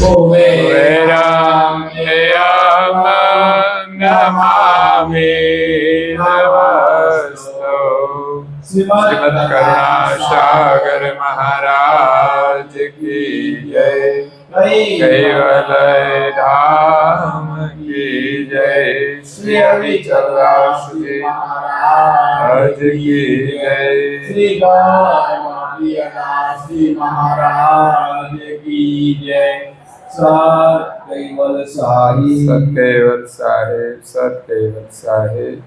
कुबेरं यं नमामि नमस्तु। श्रीमद् करुणासागर महाराज की जय। कैवल्य धाम की जय। श्री अविचलाश महाराज की जय। श्री श्री महाराज की जय। सत्कैवल साहिब, सत्कैवल साहिब, सत्कैवल साहिब।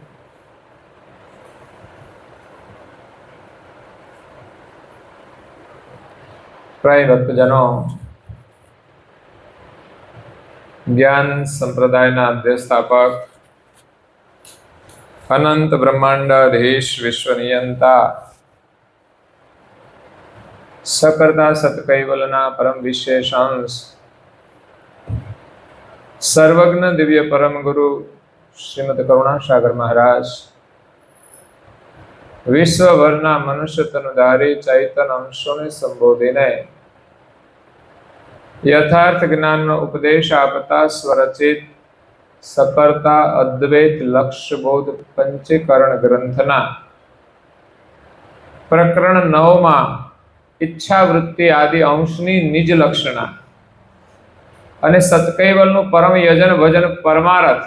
प्रिय भक्तजनों, ज्ञान संप्रदायના અધ્યસ્થાપક, અનંત બ્રહ્માંડાધીશ વિશ્વનિયંતા, सकर्ता सत्कैवलना परम विशेषांश, सर्वज्ञ दिव्य परम गुरु श्रीमद करुणासागर महाराज, विश्वभરના મનુષ્ય તનુધારી ચૈતન અંશોને સંબોધીને યથાર્થ જ્ઞાનનો ઉપદેશ આપતા સ્વરચિત सकर्ता अद्वैत लक्ष्य बोध पंचीकरण ग्रंथना प्रकरण 9 માં इच्छा वृत्ति आदि अंशनी निज लक्षणा અને સત્કૈવલનું પરમ યજન ભજન પરમાર્થ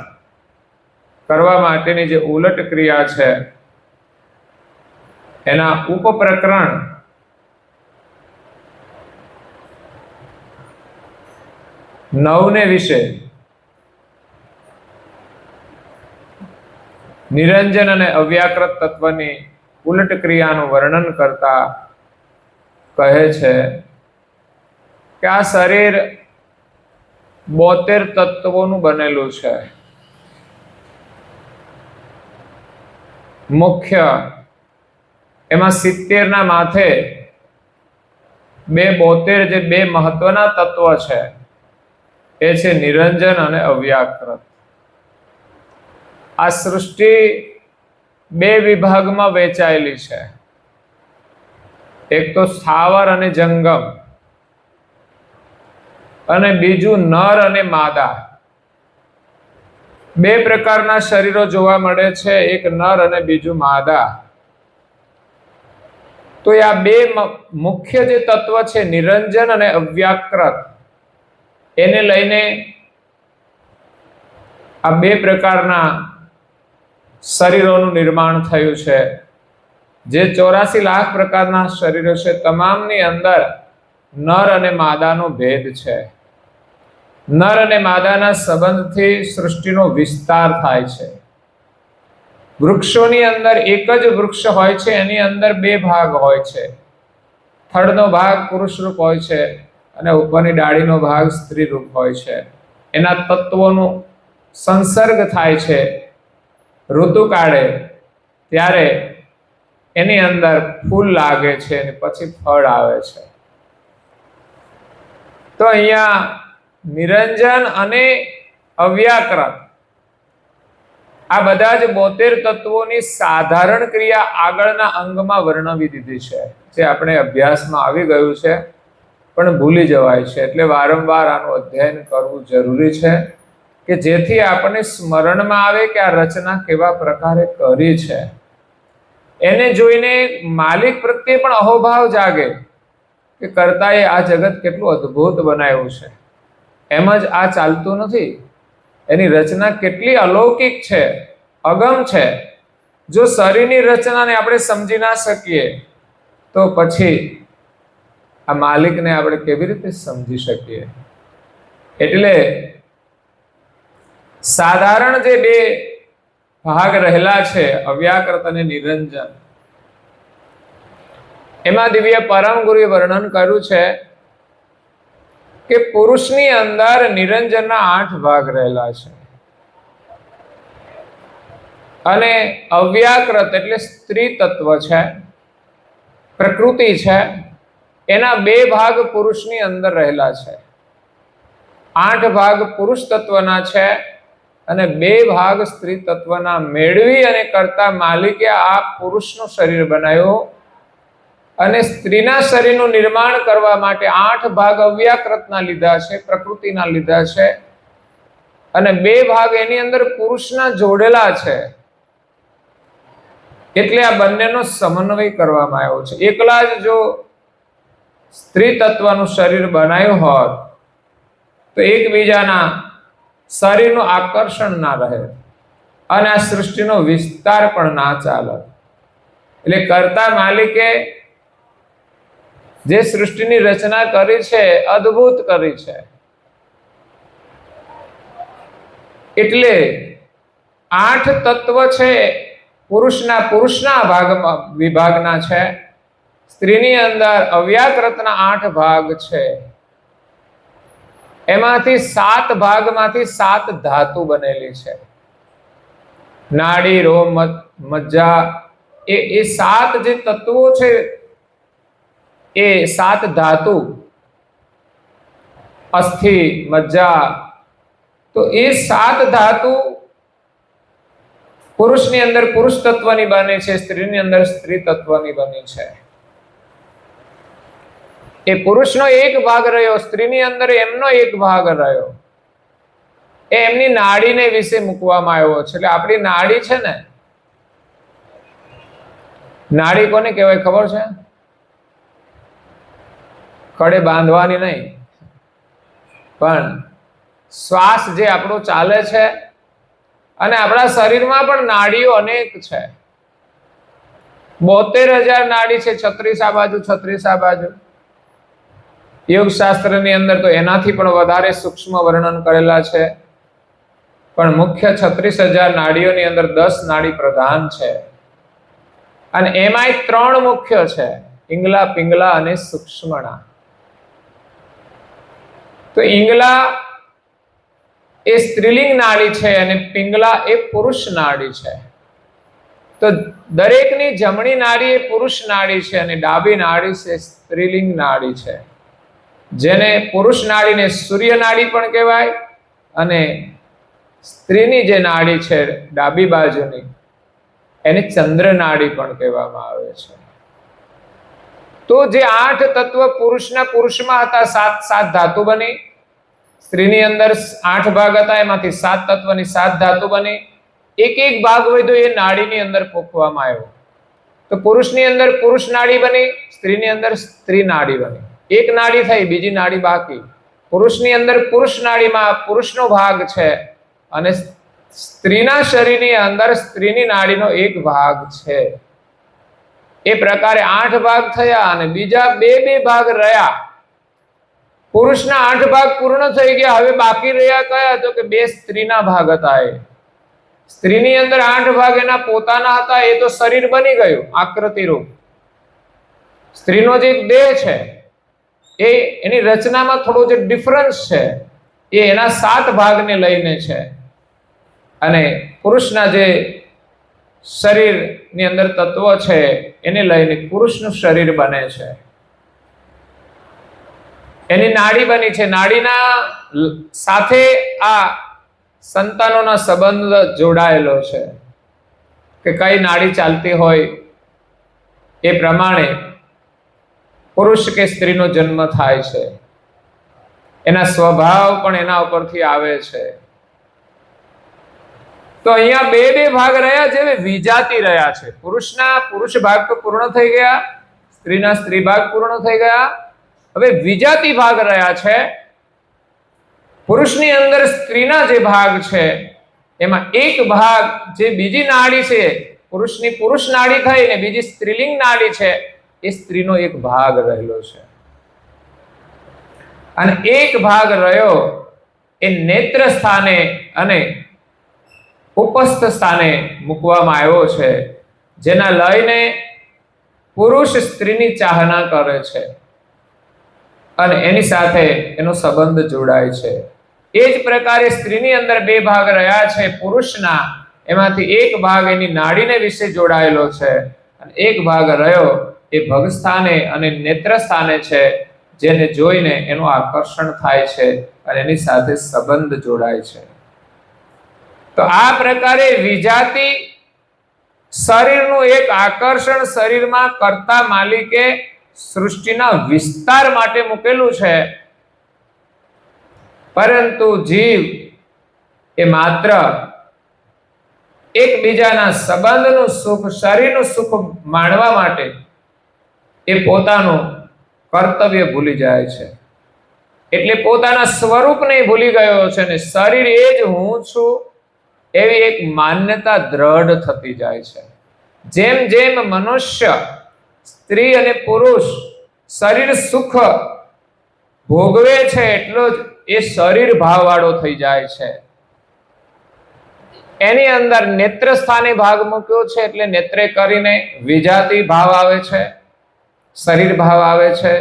કરવા માટેની જે ઉલટ ક્રિયા છે એના ઉપપ્રકરણ નવને વિશે નિરંજન અને અવ્યાકૃત તત્વની ઉલટ ક્રિયાનું વર્ણન કરતા કહે છે કે આ શરીર 72 તત્વોનું બનેલું છે। મુખ્ય એમાં 70 ના માથે 72 જે બે મહત્વના તત્વ છે એ છે નિરંજન અને અવ્યાકૃત। આ સૃષ્ટિ બે વિભાગમાં વહેંચાયેલી છે, એક તો સ્થાવર અને જંગમ અને બીજું નર અને માદા। બે પ્રકારના શરીરો જોવા મળે છે, એક નર અને બીજું માદા। તો આ બે મુખ્ય જે તત્વ છે નિરંજન અને અવ્યાકૃત એને લઈને આ બે પ્રકારના શરીરોનું નિર્માણ થયું છે। જે 84 લાખ પ્રકારના શરીરો છે તમામની અંદર નર અને માદાનો ભેદ છે। નર અને માદાના સંબંધથી સૃષ્ટિનો વિસ્તાર થાય છે। વૃક્ષોની અંદર એક જ વૃક્ષ હોય છે, એની અંદર બે ભાગ હોય છે। થડનો ભાગ પુરુષ રૂપ હોય છે અને ઉપરની ડાળીનો ભાગ સ્ત્રી રૂપ હોય છે। એના તત્વોનો સંસર્ગ થાય છે। ઋતુ કાળે ત્યારે એની અંદર ફૂલ લાગે છે અને પછી ફળ આવે છે। તો અહીંયા નિરંજન અને અવ્યાકૃત આ બધા જ 72 તત્વોની સાધારણ ક્રિયા આગળના અંગમાં વર્ણવી દીધી છે, જે આપણે અભ્યાસમાં આવી ગયું છે પણ ભૂલી જવાય છે। એટલે વારંવાર આનું અધ્યયન કરવું જરૂરી છે કે જેથી આપણને સ્મરણમાં આવે કે આ રચના કેવા પ્રકારે કરી છે। એને જોઈને માલિક પ્રત્યે પણ અહોભાવ જાગે કે કર્તાએ આ જગત કેટલું અદ્ભુત બનાવ્યું છે। એમ જ આ ચાલતું નથી, એની રચના કેટલી અલૌકિક છે, અગમ છે। જો શરીરની રચનાને આપણે સમજી ના શકીએ તો પછી આ માલિકને આપણે કેવી રીતે સમજી શકીએ? એટલે સાધારણ જે બે ભાગ રહેલા છે અવ્યાકૃત અને નિરંજન, એમાં દિવ્ય પરમ ગુરુએ વર્ણન કર્યું છે કે પુરુષની અંદર નિરંજનના 8 ભાગ રહેલા છે અને અવ્યાકૃત એટલે સ્ત્રી તત્વ છે, પ્રકૃતિ છે, એના 2 ભાગ પુરુષની અંદર રહેલા છે। 8 ભાગ પુરુષ તત્વના છે અને 2 ભાગ સ્ત્રી તત્વના મેળવી અને કરતા માલિકે આ પુરુષનું શરીર બનાવ્યું અને સ્ત્રીના શરીરનું નિર્માણ કરવા માટે 8 ભાગ અવ્યાકૃતના લીધા છે, પ્રકૃતિના લીધા છે, અને 2 ભાગ એની અંદર પુરુષના જોડેલા છે. એટલે આ બંનેનો સમન્વય કરવામાં આવ્યો છે. એકલા જ જો સ્ત્રી તત્વનું શરીર બનાવ્યું હોત તો એકબીજાના શરીરનું આકર્ષણ ના રહે અને આ સૃષ્ટિનો વિસ્તાર પણ ના ચાલે. એટલે કરતા માલિકે જે સૃષ્ટિની રચના કરી છે અદ્ભુત કરી છે. એટલે 8 તત્વ છે પુરુષના ભાગમાં વિભાગના છે. સ્ત્રીની અંદર અવ્યાકૃતના 8 ભાગ છે. એમાંથી 7 ભાગમાંથી 7 ધાતુ બનેલી છે. નાડી, રોમ, મજ્જા, એ 7 જે તત્વો છે એ 7 ધાતુ, અસ્થિ, મજ્જા, તો એ 7 ધાતુ પુરુષની અંદર પુરુષ તત્વની બને છે, સ્ત્રીની અંદર સ્ત્રી તત્વની બની છે. એ પુરુષનો એક ભાગ રહ્યો, સ્ત્રીની અંદર એમનો એક ભાગ રહ્યો. એ એમની નાડીને વિશે મૂકવામાં આવ્યો છે. એટલે આપણી નાડી છે ને, નાડી કોને કહેવાય ખબર છે? કડે બાંધવાની નહીં, પણ શ્વાસ જે આપણો ચાલે છે, અને આપણા શરીરમાં પણ નાડીઓ અનેક છે. 72,000 નાડી છે, 36 આ બાજુ, 36 આ બાજુ. યોગ શાસ્ત્રની અંદર તો એનાથી પણ વધારે સૂક્ષ્મ વર્ણન કરેલા છે. પણ મુખ્ય 36,000 નાડીઓની અંદર 10 નાડી પ્રધાન છે, અને એમાંય 3 મુખ્ય છે, ઈંગલા, પિંગલા અને સૂક્ષ્મણા. તો ઈંગલા એ સ્ત્રીલિંગ નાડી છે અને પિંગલા એ પુરુષ નાડી છે. તો દરેકની જમણી નાડી એ પુરુષ નાડી છે અને ડાબી નાડી છે સ્ત્રીલિંગ નાડી છે. જેને પુરુષ નાડીને સૂર્ય નાડી પણ કહેવાય, અને સ્ત્રીની જે નાડી છે ડાબી બાજુની એને ચંદ્ર નાડી પણ કહેવામાં આવે છે. તો જે 8 તત્વ પુરુષમાં હતા, 7 ધાતુ બની. સ્ત્રીની અંદર 8 ભાગ હતા, એમાંથી 7 તત્વની 7 ધાતુ બની. એક ભાગ વધ્યો એ નાડીની અંદર પોખવામાં આવ્યો. તો પુરુષની અંદર પુરુષ નાડી બની, સ્ત્રીની અંદર સ્ત્રી નાડી બની. એક નાડી થઈ, બીજી નાડી બાકી. પુરુષની અંદર પુરુષ નાડીમાં પુરુષનો ભાગ છે, અને સ્ત્રીના શરીરની અંદર સ્ત્રીની નાડીનો એક ભાગ છે. એ પ્રકારે 8 ભાગ થયા, અને બીજા 2 ભાગ રહ્યા. પુરુષના 8 ભાગ પૂર્ણ થઈ ગયા. હવે બાકી રહ્યા કયા? તો કે 2 સ્ત્રીના ભાગ હતા. એ સ્ત્રીની અંદર 8 ભાગ એના પોતાના હતા. એ તો શરીર બની ગયું આકૃતિ રૂપ. સ્ત્રીનો જે દેહ છે એ એની રચનામાં થોડો જે ડિફરન્સ છે એ એના 7 ભાગને લઈને છે, અને પુરુષના જે શરીરની અંદર તત્વ છે એને લઈને પુરુષનું શરીર બને છે. એની નાડી બની છે. નાડીના સાથે આ સંતાનોના સંબંધ જોડાયેલો છે કે કઈ નાડી ચાલતી હોય એ પ્રમાણે પુરુષ કે સ્ત્રીનો જન્મ થાય છે. એના સ્વભાવ પણ એના ઉપરથી આવે છે. તો અહીંયા 2 ભાગ રહ્યા જે વિજાતી રહ્યા છે. પુરુષના પુરુષ ભાગ તો પૂર્ણ થઈ ગયા, સ્ત્રીના સ્ત્રી ભાગ પૂર્ણ થઈ ગયા. હવે વિજાતી ભાગ રહ્યા છે. પુરુષની અંદર સ્ત્રીના જે ભાગ છે એમાં એક ભાગ જે બીજી નાડી છે, પુરુષની પુરુષ નાડી થઈ ને બીજી સ્ત્રીલિંગ નાડી છે, એ સ્ત્રીનો એક ભાગ રહેલો છે. અને એક ભાગ રહ્યો એ નેત્ર સ્થાને અને ઉપસ્થ સ્થાને મૂકવામાં આવ્યો છે, જેના લઈને પુરુષ સ્ત્રીની ચાહના કરે છે અને એની સાથે એનો સંબંધ જોડાય છે. એ જ પ્રકારે સ્ત્રીની અંદર 2 ભાગ રહ્યા છે પુરુષના, એમાંથી એક ભાગ એની નાડીને વિશે જોડાયેલો છે, અને એક ભાગ રહ્યો એ ભગ સ્થાને અને નેત્ર સ્થાને છે, જેને જોઈને એનું આકર્ષણ થાય છે અને એની સાથે સંબંધ જોડાય છે. તો આ પ્રકારે વિજાતી શરીરનું એક આકર્ષણ શરીરમાં કરતા માલિકે સૃષ્ટિના વિસ્તાર માટે મૂકેલું છે, પરંતુ જીવ એ માત્ર એકબીજાના સંબંધનું સુખ, શરીરનું સુખ માણવા માટે એ પોતાનું કર્તવ્ય ભૂલી જાય છે. એટલે પોતાના સ્વરૂપને ભૂલી ગયો છે અને શરીર એ જ હું છું એવી એક માન્યતા દ્રઢ થતી જાય છે. જેમ જેમ મનુષ્ય, સ્ત્રી અને પુરુષ શરીર સુખ ભોગવે છે એટલો જ એ શરીર ભાવવાળો થઈ જાય છે. એની અંદર નેત્ર સ્થાને ભાગ મૂક્યો છે એટલે નેત્રે કરીને વિજાતિ ભાવ આવે છે, શરીર ભાવ આવે છે.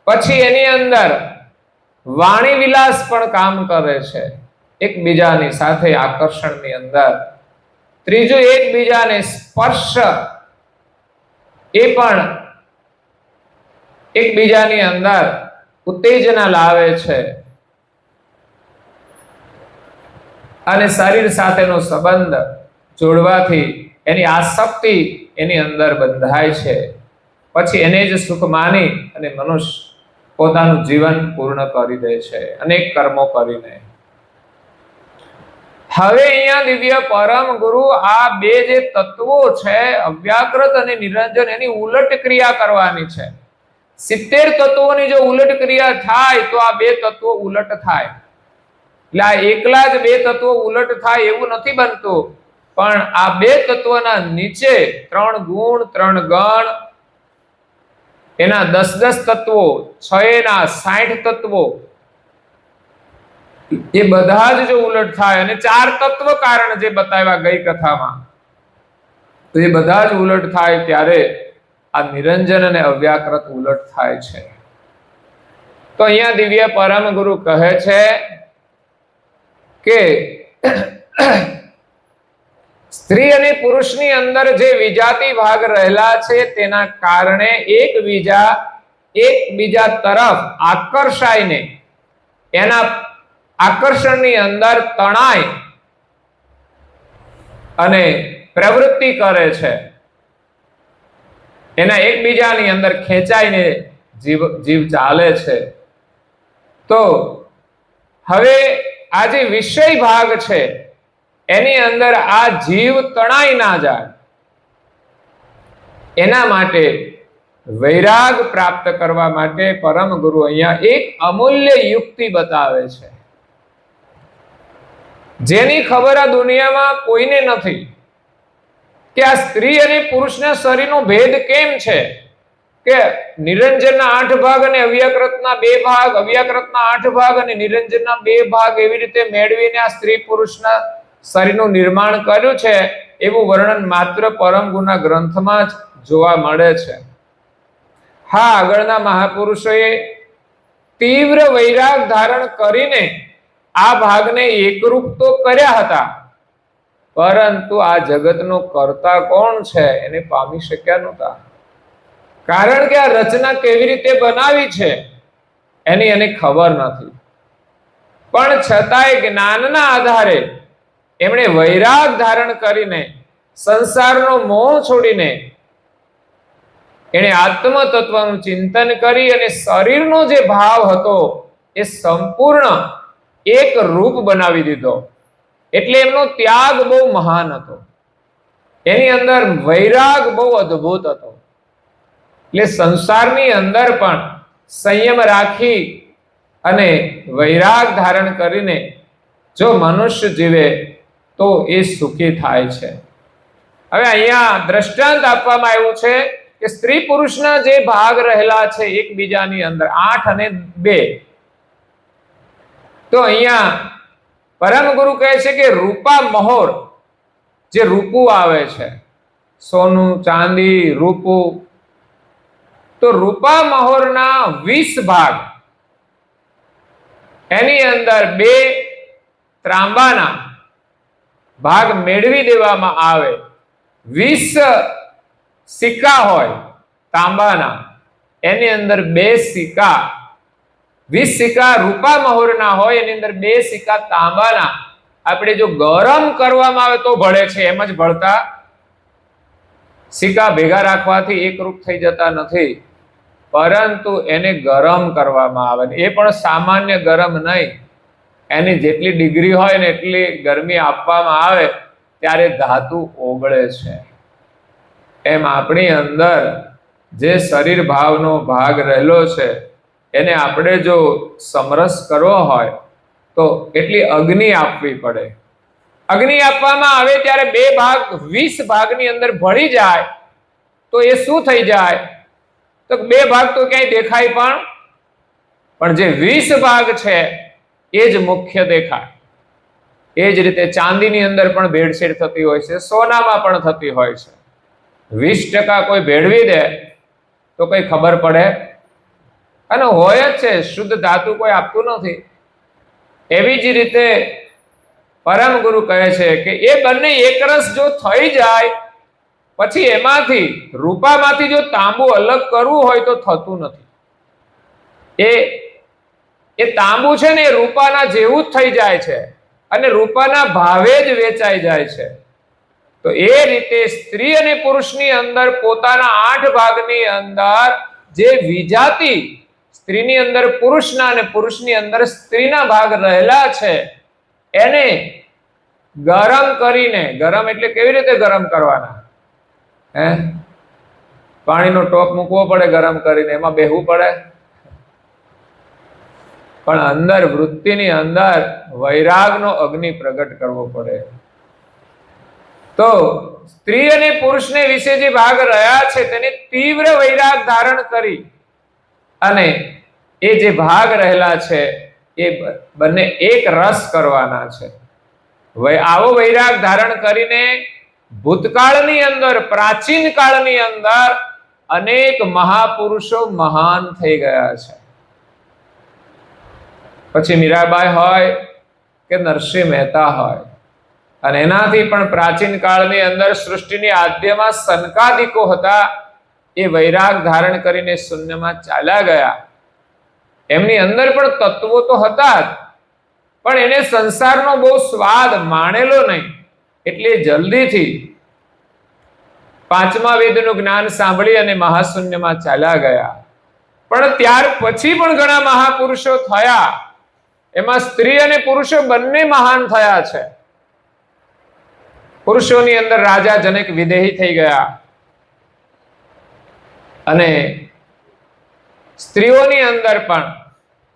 પછી એની અંદર વાણી વિલાસ પણ કામ કરે છે, એકબીજાની સાથે આકર્ષણની અંદર. ત્રીજું, એકબીજાને સ્પર્શ એ પણ એકબીજાની અંદર ઉત્તેજના લાવે છે અને શરીર સાથેનો સંબંધ જોડવાથી એની આસક્તિ એની અંદર બંધાય છે. પછી એને જ સુખ માની અને મનુષ્ય પોતાનું જીવન પૂર્ણ કરી દે છે અનેક કર્મો કરીને. હવે અહીંયા દિવ્ય પરમ ગુરુ આ બે જે તત્વો છે, અવ્યાકૃત અને નિરંજન, એની ઉલટ ક્રિયા કરવાની છે. 70 તત્વોની જો ઉલટ ક્રિયા થાય તો આ બે તત્વો ઉલટ થાય. એટલે આ એકલા જ બે તત્વો ઉલટ થાય એવું નથી બનતું, પણ આ બે તત્વના નીચે 3 ગુણ, 3 ગણ, એના 10 તત્વો, 6 ના 60 તત્વો, એ બધા જ જો ઉલટ થાય અને 4 તત્વ કારણ જે બતાવ્યા ગઈ કથામાં, તો એ બધા જ ઉલટ થાય ત્યારે આ નિરંજન અને અવ્યાકૃત ઉલટ થાય છે. તો અહીંયા દિવ્ય પરમ ગુરુ કહે છે કે સ્ત્રી અને પુરુષની અંદર જે વિજાતિ ભાગ રહેલા છે તેના કારણે એકબીજા તરફ આકર્ષાઈને એના આકર્ષણની અંદર તણાય અને પ્રવૃત્તિ કરે છે. એના એકબીજાની અંદર ખેંચાઈને જીવ ચાલે છે. તો હવે આ જે વિષય ભાગ છે એની અંદર આ જીવ તણાઈ ના જાય એના માટે વૈરાગ પ્રાપ્ત કરવા માટે પરમ ગુરુ અહીંયા એક અમૂલ્ય યુક્તિ બતાવે છે, જેની ખબર આ દુનિયામાં કોઈને નથી કે આ સ્ત્રી અને પુરુષના શરીરનો ભેદ કેમ છે. કે નિરંજનના 8 ભાગ અને અવ્યાકૃતના 2 ભાગ, અવ્યાકૃતના 8 ભાગ અને નિરંજનના 2 ભાગ એવી રીતે મેળવીને આ સ્ત્રી પુરુષના શરીરનું નિર્માણ કર્યું છે એવું વર્ણન માત્ર પરમ ગુરુના ગ્રંથમાં જ જોવા મળે છે. હા, આગળના મહાપુરુષોએ તીવ્ર વૈરાગ ધારણ કરીને આ ભાગને એકરૂપ તો કર્યા હતા, પરંતુ આ જગતનો કર્તા કોણ છે એને પામી શક્યા નહોતા. કારણ કે આ રચના કેવી રીતે બનાવી છે એની એને ખબર નથી. પણ છતાંય જ્ઞાનના આધારે એમણે વૈરાગ ધારણ કરીને સંસારનો મોહ છોડીને એણે આત્મ તત્વનું ચિંતન કરી અને શરીરનો જે ભાવ હતો એ સંપૂર્ણ એક રૂપ બનાવી દીધો. એટલે એમનો ત્યાગ બહુ મહાન હતો, એની અંદર વૈરાગ બહુ અદ્ભુત હતો. એટલે સંસારની અંદર પણ સંયમ રાખી અને વૈરાગ ધારણ કરીને જો મનુષ્ય જીવે તો એ સુખી થાય છે. હવે અહીંયા દ્રષ્ટાંત આપવામાં આવ્યું છે કે સ્ત્રી પુરુષના જે ભાગ રહેલા છે એકબીજાની અંદર 8 અને 2, તો અહીંયા પરમ ગુરુ કહે છે કે રૂપા મહોર, જે રૂપું આવે છે, સોનું, ચાંદી, રૂપું, તો રૂપા મહોરના 20 ભાગ, એની અંદર 2 ત્રાંબાના ભાગ મેળવી દેવામાં આવે. 20 સિક્કા હોય તાંબાના, એની અંદર 2 સિક્કા, 20 સિક્કા રૂપા મહોરના હોય, એની અંદર 2 સિક્કા તાંબાના આપણે જો ગરમ કરવામાં આવે તો ભળે છે, એમ જ ભળતા સિક્કા ભેગા રાખવાથી એકરૂપ થઈ જતા નથી, પરંતુ એને ગરમ કરવામાં આવે, એ પણ સામાન્ય ગરમ નહીં, એની જેટલી ડિગ્રી હોય ને એટલી ગરમી આપવામાં આવે ત્યારે ધાતુ ઓગળે છે. એમ આપણી અંદર જે શરીર ભાવનો ભાગ રહેલો છે એને આપણે જો સમરસ કરવો હોય તો એટલી અગ્નિ આપવી પડે. અગ્નિ આપવામાં આવે ત્યારે 2 ભાગ 20 ભાગની અંદર ભળી જાય તો એ શું થઈ જાય? તો 2 ભાગ તો ક્યાંય દેખાય પણ જે 20 ભાગ છે એ જ મુખ્ય દેખાય. એ જ રીતે ચાંદીની અંદર પણ ભેળસેળ થતી હોય છે, સોનામાં પણ થતી હોય છે. 20% કોઈ ભેળવી દે તો કઈ ખબર પડે? અને હોય જ છે, શુદ્ધ ધાતુ કોઈ આપતું નથી. એવી જ રીતે પરમ ગુરુ કહે છે કે એ બંને એકરસ જો થઈ જાય પછી એમાંથી રૂપામાંથી જો તાંબુ અલગ કરવું હોય તો થતું નથી. એ તાંબુ છે ને એ રૂપાના જેવું જ થઈ જાય છે અને રૂપાના ભાવે જ વેચાઈ જાય છે. તો એ રીતે સ્ત્રી અને પુરુષની અંદર પોતાના 8 ભાગની અંદર જે વિજાતિ સ્ત્રીની અંદર પુરુષના અને પુરુષની અંદર સ્ત્રીના ભાગ રહેલા છે એને ગરમ કરીને, ગરમ એટલે કેવી રીતે ગરમ કરવાના? પાણીનો ટોપ મૂકવો પડે ગરમ કરીને, એમાં બેહવું પડે, પણ અંદર વૃત્તિની અંદર વૈરાગનો અગ્નિ પ્રગટ કરવો પડે. તો સ્ત્રી અને પુરુષને વિશે જે ભાગ રહ્યા છે તેને તીવ્ર વૈરાગ ધારણ કરી અને એ જે ભાગ રહેલા છે એ બંને એક રસ કરવાના છે. આવો વૈરાગ ધારણ કરીને ભૂતકાળની અંદર, પ્રાચીન કાળની અંદર અનેક મહાપુરુષો મહાન થઈ ગયા છે. પછી મીરાબાઈ હોય કે નરસિંહ મહેતા હોય, અને એનાથી પણ પ્રાચીન કાળની અંદર સૃષ્ટિની આદ્યમાં સનકાદિકો હતા, એ વૈરાગ ધારણ કરીને શૂન્યમાં ચાલ્યા ગયા. એમની અંદર પણ તત્વો તો હતા જ, પણ એને સંસારનો બહુ સ્વાદ માણેલો નહીં, એટલે જલ્દીથી 5મા વેદનું જ્ઞાન સાંભળી અને મહાશૂન્યમાં ચાલ્યા ગયા. પણ ત્યાર પછી પણ ઘણા મહાપુરુષો થયા, એમાં સ્ત્રી અને પુરુષો બંને મહાન થયા છે. પુરુષોની અંદર રાજા જનક વિદેહી થઈ ગયા અને સ્ત્રીઓની અંદર પણ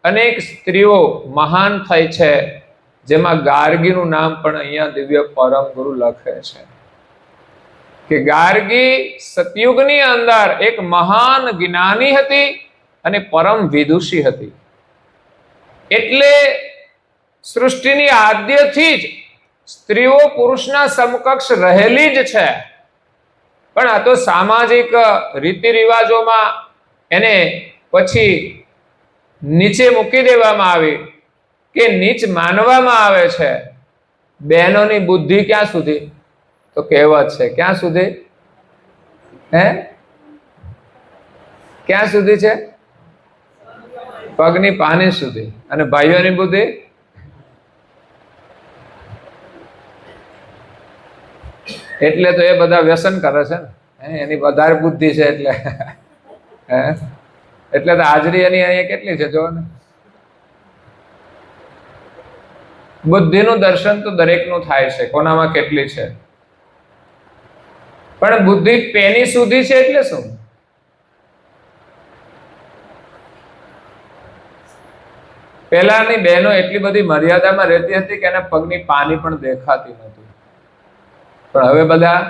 અનેક સ્ત્રીઓ મહાન થઈ છે, જેમાં ગાર્ગીનું નામ પણ અહીંયા દિવ્ય પરમ ગુરુ લખે છે કે ગાર્ગી સતયુગની અંદર એક મહાન જ્ઞાની હતી અને પરમ વિદુષી હતી. એટલે સૃષ્ટિની આદ્યથી જ સ્ત્રીઓ પુરુષના સમકક્ષ રહેલી જ છે, પણ આ તો સામાજિક રીતિ રિવાજોમાં એને પછી નીચે મૂકી દેવામાં આવી કે નીચ માનવામાં આવે છે. બહેનોની બુદ્ધિ ક્યાં સુધી? તો કહેવત છે, ક્યાં સુધી? ક્યાં સુધી છે? પગની પાની સુધી. અને ભાઈઓની બુદ્ધિ એટલે તો એ બધા વ્યસન કરે છે ને, એની વધારે બુદ્ધિ છે એટલે એટલે તો હાજરી એની અહીંયા કેટલી છે જો ને. બુદ્ધિનું દર્શન તો દરેકનું થાય છે, કોનામાં કેટલી છે. પણ બુદ્ધિ પેની સુધી છે એટલે શું? પહેલાની બહેનો એટલી બધી મર્યાદામાં રહેતી હતી કે એના પગની પાની પણ દેખાતી નથી, પણ હવે બધા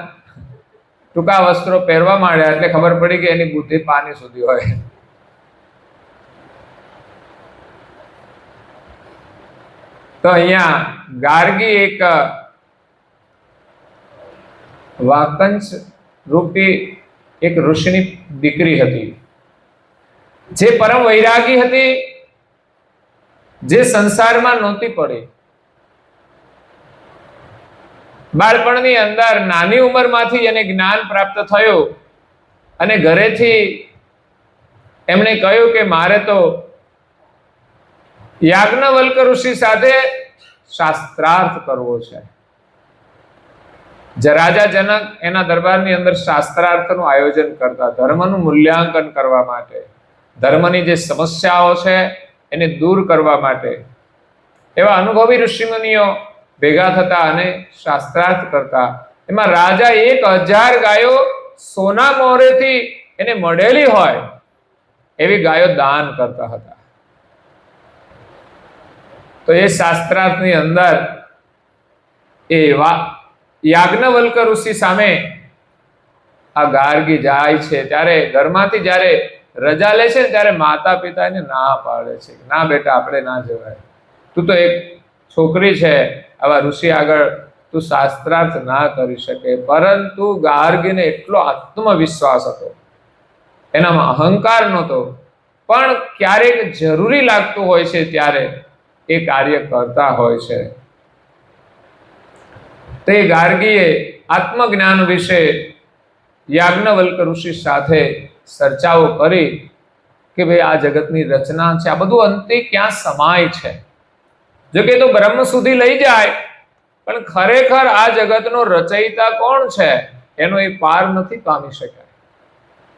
ટૂંકા વસ્ત્રો પહેરવા માંડ્યા એટલે ખબર પડી કે એની બુદ્ધિ પાની સુધી હોય. તો અહીંયા ગાર્ગી એક વાકંશ રૂપી એક ઋષિની દીકરી હતી, જે પરમ વૈરાગી હતી, જે સંસારમાં નહોતી પડી. બાળપણની અંદર નાની ઉંમરમાંથી એને જ્ઞાન પ્રાપ્ત થયું અને ઘરેથી એમણે કહ્યું કે મારે તો યાજ્ઞવલ્ક ઋષિ સાથે શાસ્ત્રાર્થ કરવો છે. રાજા જનક એના દરબારની અંદર શાસ્ત્રાર્થનું આયોજન કરતા, ધર્મનું મૂલ્યાંકન કરવા માટે, ધર્મની જે સમસ્યાઓ છે એને દૂર કરવા માટે એવા અનુભવી ઋષિમુનિઓ ભેગા થતા અને શાસ્ત્રાર્થ કરતા. એમાં રાજા 1000 ગાયો સોના મોહરેથી એને મળેલી હોય એવી ગાયો દાન કરતા હતા. તો એ શાસ્ત્રાર્થની અંદર એ યાજ્ઞવલ્ક ઋષિ સામે આ ગાર્ગી જાય છે ત્યારે ઘરમાંથી જ્યારે રજા લે છે ને ત્યારે માતા પિતા એને ના પાડે છે, ના બેટા આપણે ના જવાય, તું તો એક છોકરી છે, આવા ઋષિ આગળ તું શાસ્ત્રાર્થ ના કરી શકે. પરંતુ ગાર્ગીને એટલો આત્મવિશ્વાસ હતો, એનામાં અહંકાર નહોતો, પણ ક્યારેક જરૂરી લાગતું હોય છે ત્યારે એ કાર્ય કરતા હોય છે. તે ગાર્ગીએ આત્મજ્ઞાન વિશે યાજ્ઞવલ્ક ઋષિ સાથે ચર્ચાઓ કરી કે ભાઈ આ જગતની રચના છે, આ બધું અંતે ક્યાં સમાય છે. જો કે તો બ્રહ્મ સુધી લઈ જાય, પણ ખરેખર આ જગતનો રચયિતા કોણ છે એનો એ પાર નથી પામી શક્યા.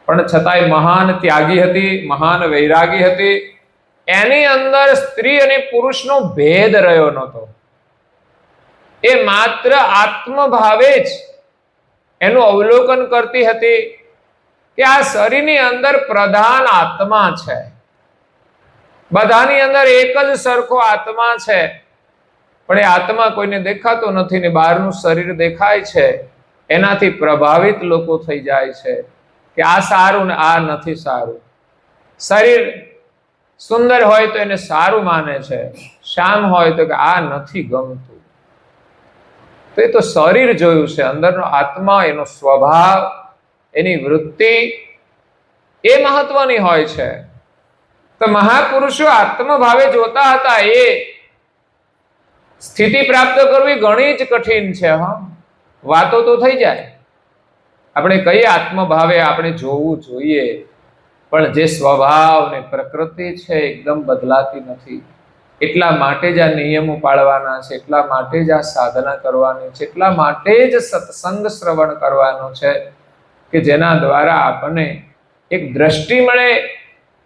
પણ છતાંય મહાન ત્યાગી હતી, મહાન વૈરાગી હતી. એની અંદર સ્ત્રી અને પુરુષનો ભેદ રહ્યો નહોતો. એ માત્ર આત્મભાવે જ એનું અવલોકન કરતી હતી કે આ શરીરની અંદર પ્રધાન આત્મા છે, બધાની અંદર એક જ સરખો આત્મા છે, પણ એ આત્મા કોઈને દેખાતો નથી ને બહારનું શરીર દેખાય છે. એનાથી પ્રભાવિત લોકો થઈ જાય છે કે આ સારું ને આ નથી સારું. શરીર સુંદર હોય તો એને સારું માને છે, શ્યામ હોય તો કે આ નથી ગમતું. તો એ તો શરીર જોયું છે, અંદરનો આત્મા, એનો સ્વભાવ, એની વૃત્તિ એ મહત્વની હોય છે. તો મહાપુરુષો આત્મભાવે જોતા હતા. એ સ્થિતિ પ્રાપ્ત કરવી ઘણી જ કઠિન છે. વાતો તો થઈ જાય, આપણે કહીએ આત્મભાવે આપણે જોવું જોઈએ, પણ જે સ્વભાવ ને પ્રકૃતિ છે એકદમ બદલાતી નથી. એટલા માટે જ આ નિયમો પાળવાના છે, એટલા માટે જ આ સાધના કરવાની છે, એટલા માટે જ સત્સંગ શ્રવણ કરવાનો છે કે જેના દ્વારા આપણને એક દ્રષ્ટિ મળે,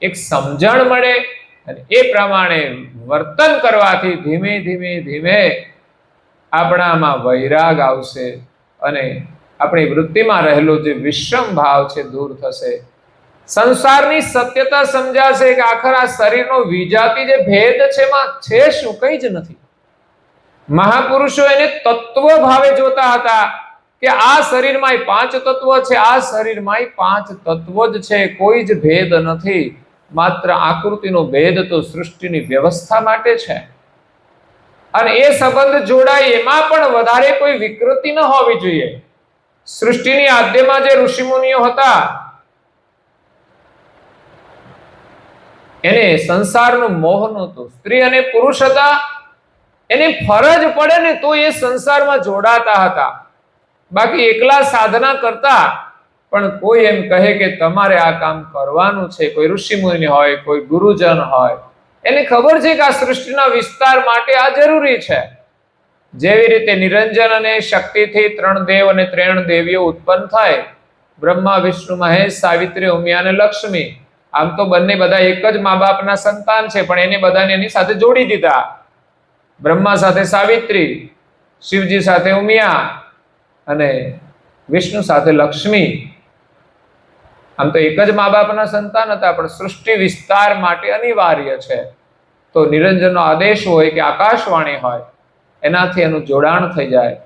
એક સમજણ મળે, અને એ પ્રમાણે વર્તન કરવાથી ધીમે ધીમે ધીમે આપણામાં વૈરાગ આવશે અને આપણી વૃત્તિમાં રહેલો જે વિષમ ભાવ છે દૂર થશે. સંસારની સત્યતા સમજાશે કે આખર આ શરીરનો વિજાતિ જે ભેદ છે એમાં છે શું, કઈ જ નથી. મહાપુરુષો એને તત્વ ભાવે જોતા હતા કે આ શરીરમાં 5 તત્વ છે, આ શરીરમાં 5 તત્વ જ છે, કોઈ જ ભેદ નથી. માત્ર આકૃતિનો ભેદ તો સૃષ્ટિની વ્યવસ્થા માટે છે, અને એ સંબંધ જોડાય એમાં પણ વધારે કોઈ વિકૃતિ ન હોવી જોઈએ. સૃષ્ટિની આદ્યમાં જે ઋષિમુનિઓ હતા એને સંસારનો મોહ નહોતો. સ્ત્રી અને પુરુષ હતા, એને ફરજ પડે ને તો એ સંસારમાં જોડાતા હતા. બાકી એકલા સાધના કરતા, પણ કોઈ એમ કહે કે તમારે આ કામ કરવાનું છે, કોઈ ઋષિમુનિ હોય, કોઈ ગુરુજન હોય, એને ખબર છે કે આ સૃષ્ટિના વિસ્તાર માટે આ જરૂરી છે. જેવી રીતે નિરંજન અને શક્તિથી 3 દેવ અને 3 દેવીઓ ઉત્પન્ન થાય, બ્રહ્મા, વિષ્ણુ, મહેશ, સાવિત્રી, ઉમિયા અને લક્ષ્મી. આમ તો બંને બધા એક જ મા બાપના સંતાન છે, પણ એને બધાને એની સાથે જોડી દીધા. બ્રહ્મા સાથે સાવિત્રી, શિવજી સાથે ઉમિયા અને વિષ્ણુ સાથે લક્ષ્મી. આમ તો એક જ મા બાપના સંતાન હતા, પણ સૃષ્ટિ વિસ્તાર માટે અનિવાર્ય છે. તો નિરંજનનો આદેશ હોય કે આકાશવાણી હોય, એનાથી એનું જોડાણ થઈ જાય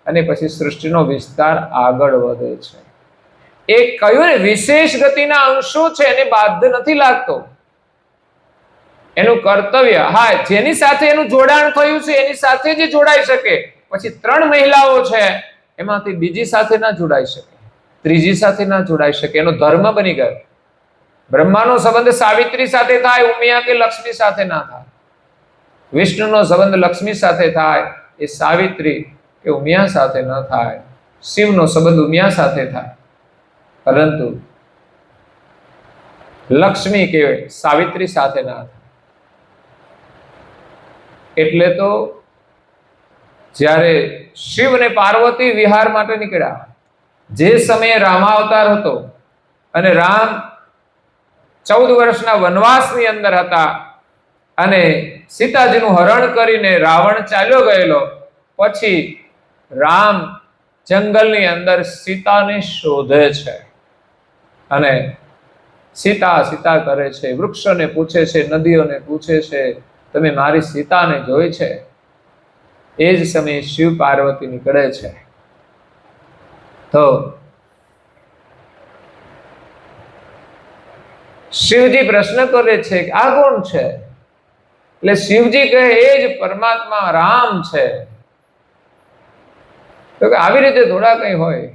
અને પછી સૃષ્ટિનો વિસ્તાર આગળ વધે છે. એ કયું ને વિશેષ ગતિના અંશો છે, એને બાધ્ય નથી લાગતો. એનું કર્તવ્ય, હા, જેની સાથે એનું જોડાણ થયું છે એની સાથે જ જોડાઈ શકે. પછી 3 મહિલાઓ છે, એમાંથી બીજી સાથે ના જોડાઈ શકે, ત્રીજી સાથે ના જોડાઈ શકે, એનો ધર્મ બની ગયો. બ્રહ્માનો સંબંધ સાવિત્રી સાથે થાય, ઉમિયા કે લક્ષ્મી સાથે ના થાય. વિષ્ણુનો સંબંધ લક્ષ્મી સાથે થાય, એ સાવિત્રી કે ઉમિયા સાથે ન થાય. શિવનો સંબંધ ઉમિયા સાથે થાય, પરંતુ લક્ષ્મી કે સાવિત્રી સાથે ના થાય. એટલે તો જ્યારે શિવ અને પાર્વતી વિહાર માટે નીકળ્યા, જે સમયે રામાવતાર હતો અને રામ 14 વર્ષના વનવાસની અંદર હતા અને સીતાજીનું હરણ કરીને રાવણ ચાલ્યો ગયેલો, પછી રામ જંગલની અંદર સીતાને શોધે છે અને સીતા સીતા કરે છે, વૃક્ષોને પૂછે છે, નદીઓને પૂછે છે, તમે મારી સીતાને જોઈ છે? એ જ સમયે શિવ પાર્વતી નીકળે છે. તો શિવજી પ્રશ્ન કરે છે કે આ કોણ છે? એટલે શિવજી કહે એ જ પરમાત્મા રામ છે. તો કે આવી રીતે થોડા કઈ હોય?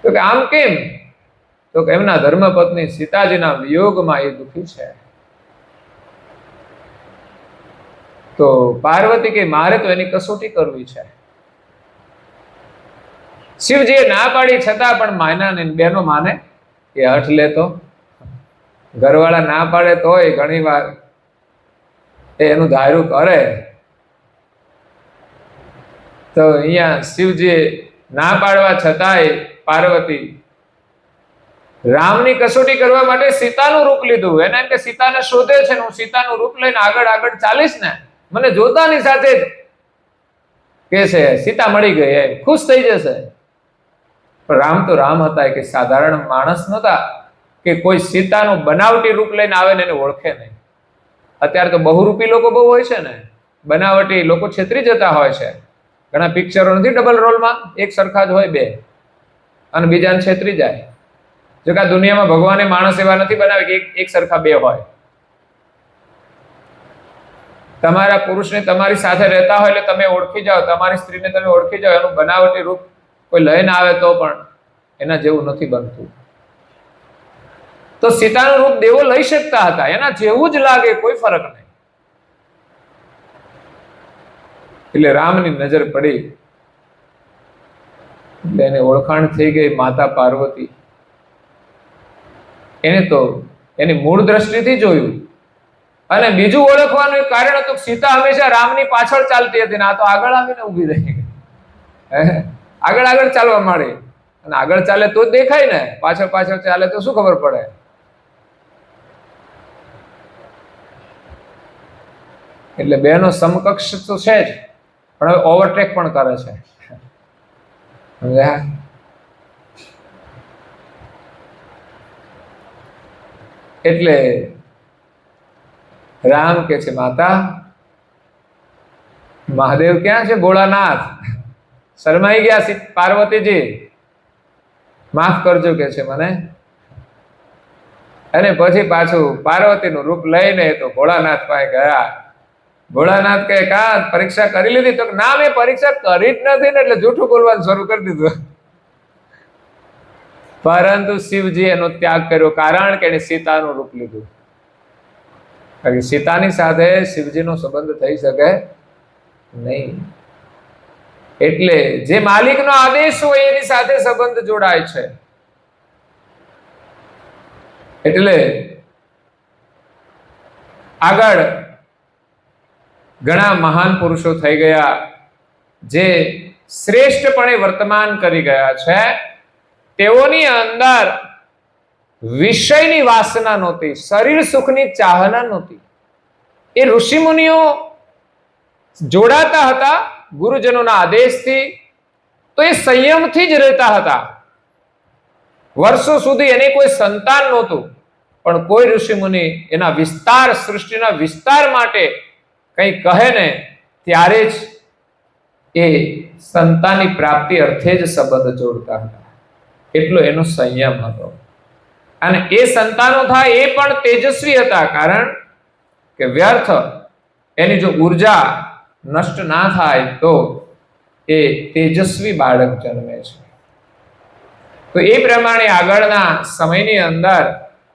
તો કે આમ કેમ? તો કે એમના ધર્મપત્ની સીતાજીના વિયોગમાં એ દુઃખી છે. તો પાર્વતી કે મારે તો એની કસોટી કરવી છે. શિવજીએ ના પાડી છતાં પણ માયના બેનો માને એ હઠ લેતો. ઘરવાળા ના પાડે તોય ઘણી વાર એનું ધાર્યું કરે. તો અહીંયા શિવજીએ ના પાડવા છતાંય પાર્વતી રામની કસોટી કરવા માટે સીતાનું રૂપ લીધું. એને એમ કે સીતાને શોધે છે, હું સીતાનું રૂપ લઈને આગળ આગળ ચાલીશ ને, મને જોતાની સાથે જ કે છે સીતા મળી ગઈ, એમ ખુશ થઈ જશે. પણ રામ તો રામ હતા, કે સાધારણ માણસ નહોતા કે કોઈ સીતાનું બનાવટી રૂપ લઈને આવે ને એને ઓળખે નહીં. અત્યારે તો બહુરૂપી લોકો બહુ હોય છે ને, બનાવટી લોકો છેતરી જતા હોય છે. ઘણા પિક્ચરો નથી ડબલ રોલમાં, એક સરખા જ હોય બે, અને બીજાને છેતરી જાય. જો કે આ દુનિયામાં ભગવાને માણસ એવા નથી બનાવે કે એક સરખા બે હોય. તમારા પુરુષને તમારી સાથે રહેતા હોય એટલે તમે ઓળખી જાઓ, તમારી સ્ત્રીને તમે ઓળખી જાઓ. એનું બનાવટી રૂપ કોઈ લઈને આવે તો પણ એના જેવું નથી બનતું. તો સીતાનું રૂપ દેવો લઈ શકતા હતા, એના જેવું જ લાગે, કોઈ ફરક નહીં. એટલે રામની નજર પડી એટલે એને ઓળખાણ થઈ ગઈ માતા પાર્વતી. એને તો એની મૂળ દ્રષ્ટિથી જોયું. અને બીજું ઓળખવાનું એક કારણ હતું, સીતા હંમેશા રામની પાછળ ચાલતી હતી ને આ તો આગળ આવીને ઊભી રહી. આગળ આગળ ચાલવા માંડી, અને આગળ ચાલે તો જ દેખાય ને, પાછળ પાછળ ચાલે તો શું ખબર પડે? એટલે બેનો સમકક્ષ તો છે જ, પણ હવે ઓવરટેક પણ કરે છે. એટલે રામ કે છે માતા, મહાદેવ ક્યાં છે? ભોળાનાથ શરમાઈ ગયા પાર્વતીજી, માફ કરજો કે છે મને. અને પછી પાછું પાર્વતીનું રૂપ લઈને તો ભોળાનાથ પાસે ગયા. ભોળાનાથ કહે કા પરીક્ષા કરી લીધી? તો ના, મેં પરીક્ષા કરી જ નથી ને, એટલે જૂઠું બોલવાનું શરૂ કરી દીધું. પરંતુ શિવજી એનો ત્યાગ કર્યો, કારણ કે એને સીતાનું રૂપ લીધું. કારણ કે સીતાની સાથે શિવજીનો સંબંધ થઈ શકે નહીં. એટલે જે માલિકનો આદેશ હોય એની સાથે સંબંધ જોડાય છે. એટલે આગળ ઘણા મહાન પુરુષો થઈ ગયા જે શ્રેષ્ઠપણે વર્તમાન કરી ગયા છે. તેઓની અંદર વિષયની વાસના નહોતી, શરીર સુખની ચાહના નહોતી. એ ઋષિ મુનિઓ જોડાતા હતા ગુરુજનોના આદેશથી, તો એ સંયમથી જ રહેતા હતા. વર્ષો સુધી એને કોઈ સંતાન નહોતું, પણ કોઈ ઋષિ મુનિ એના વિસ્તાર, સૃષ્ટિના વિસ્તાર માટે કંઈ કહે ને ત્યારે જ એ સંતાનની પ્રાપ્તિ અર્થે જ સંબંધ જોડતા હતા. એટલો એનો સંયમ હતો. અને એ સંતાનો થાય એ પણ તેજસ્વી હતા, કારણ કે વ્યર્થ એની જો ઉર્જા નષ્ટ ના થાય તો એ તેજસ્વી બાળક જન્મે છે. તો એ પ્રમાણે આગળના સમયની અંદર